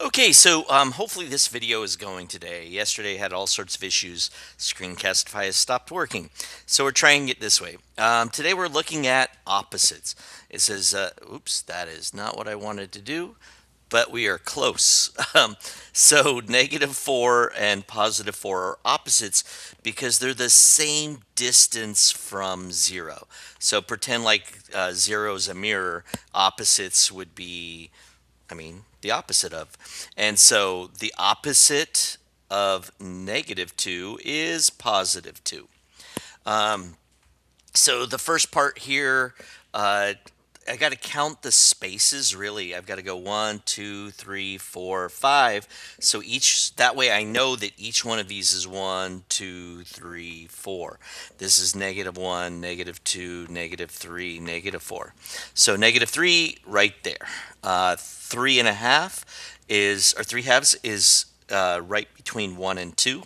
Okay, so hopefully this video is going today. Yesterday had all sorts of issues. Screencastify has stopped working. So we're trying it this way. Today we're looking at opposites. It says, oops, that is not what I wanted to do, but we are close. So -4 and +4 are opposites because they're the same distance from zero. So pretend like zero is a mirror. Opposites would be the opposite of. And so the opposite of -2 is +2. So the first part here, I got to count the spaces really. I've got to go 1, 2, 3, 4, 5. So that way I know that each one of these is 1, 2, 3, 4. This is -1, -2, -3, -4. So -3 right there. 3.5 is, or 3/2 is right between 1 and 2.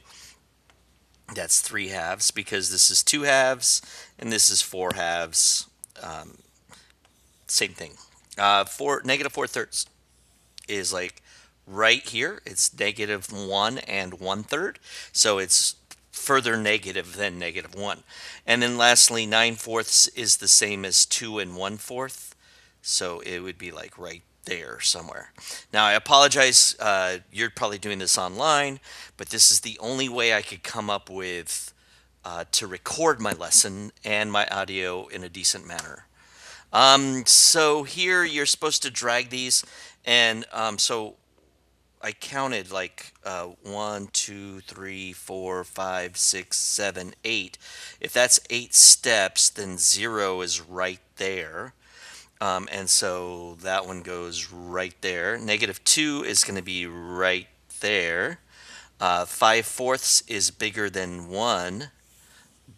That's 3/2 because this is 2/2 and this is 4/2. Same thing. -4/3 is like right here. It's -1 and 1/3. So it's further negative than -1. And then lastly, 9/4 is the same as 2 and 1/4. So it would be like right there somewhere. Now I apologize. You're probably doing this online, but this is the only way I could come up with to record my lesson and my audio in a decent manner. So here you're supposed to drag these, and so I counted like 1, 2, 3, 4, 5, 6, 7, 8. If that's 8 steps, then 0 is right there. And so that one goes right there. -2 is going to be right there. 5/4 is bigger than 1,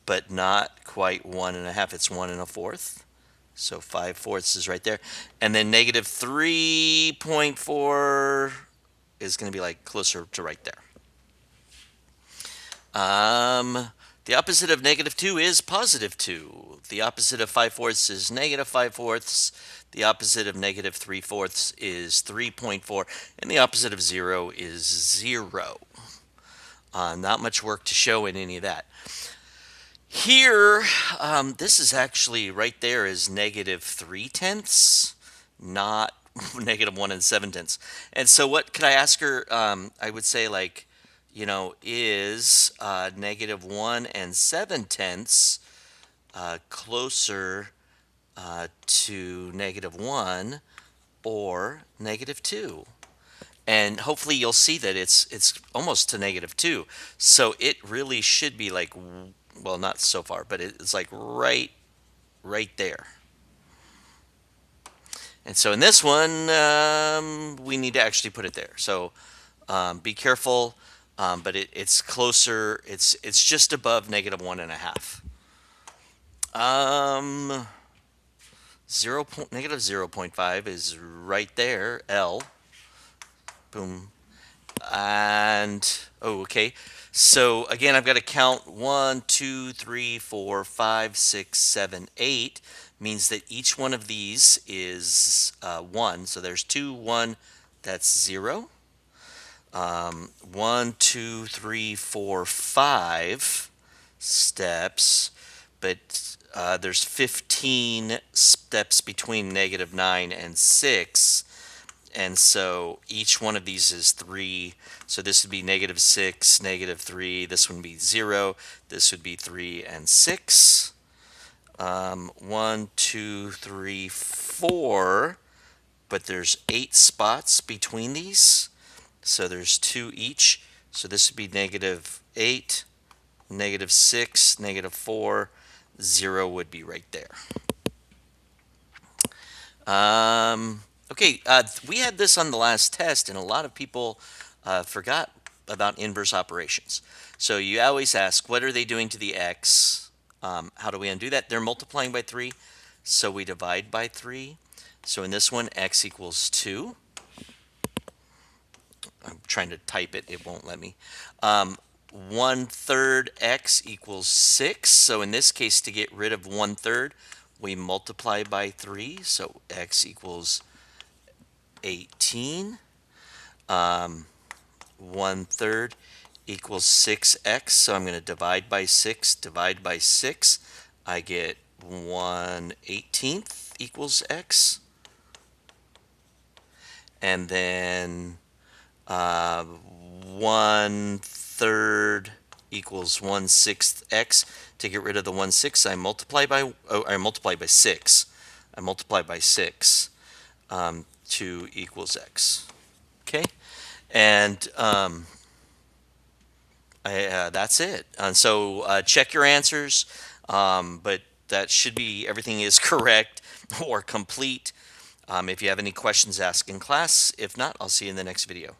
but not quite 1.5. It's 1 1/4. So 5/4 is right there. And then -3.4 is going to be like closer to right there. The opposite of -2 is +2. The opposite of 5/4 is -5/4. The opposite of -3/4 is 3.4. And the opposite of 0 is 0. Not much work to show in any of that. Here, this is actually right there is -3/10, not -1 7/10. And so what could I ask her? I would say like, is -1 7/10 closer to -1 or -2? And hopefully you'll see that it's almost to -2. So it really should be like, well, not so far, but it's like right there. And so in this one, we need to actually put it there. So be careful, but it's closer. It's just above -1.5. Um, -0.5 is right there. L. Boom. And oh, okay. So again, I've got to count 1, 2, 3, 4, 5, 6, 7, 8. Means that each one of these is 1. So there's 2, 1, that's 0. 1, 2, 3, 4, 5 steps, but there's 15 steps between -9 and 6. And so each one of these is 3. So this would be -6, -3. This would be 0. This would be 3 and 6. 1, 2, 3, 4. But there's 8 spots between these. So there's 2 each. So this would be -8, -6, -4. 0 would be right there. Okay, we had this on the last test, and a lot of people forgot about inverse operations. So you always ask, what are they doing to the x? How do we undo that? They're multiplying by 3, so we divide by 3. So in this one, x equals 2. I'm trying to type it. It won't let me. 1/3 x equals 6. So in this case, to get rid of 1/3, we multiply by 3. So x equals 18. 1/3 equals 6x. So I'm going to divide by 6, divide by 6. I get 1/18 equals x. And then 1/3 equals 1/6 x. To get rid of the 1/6, I multiply by 6. I multiply by 6. 2 equals x. Okay, and that's it. And so check your answers, but that should be everything is correct or complete. If you have any questions, ask in class. If not, I'll see you in the next video.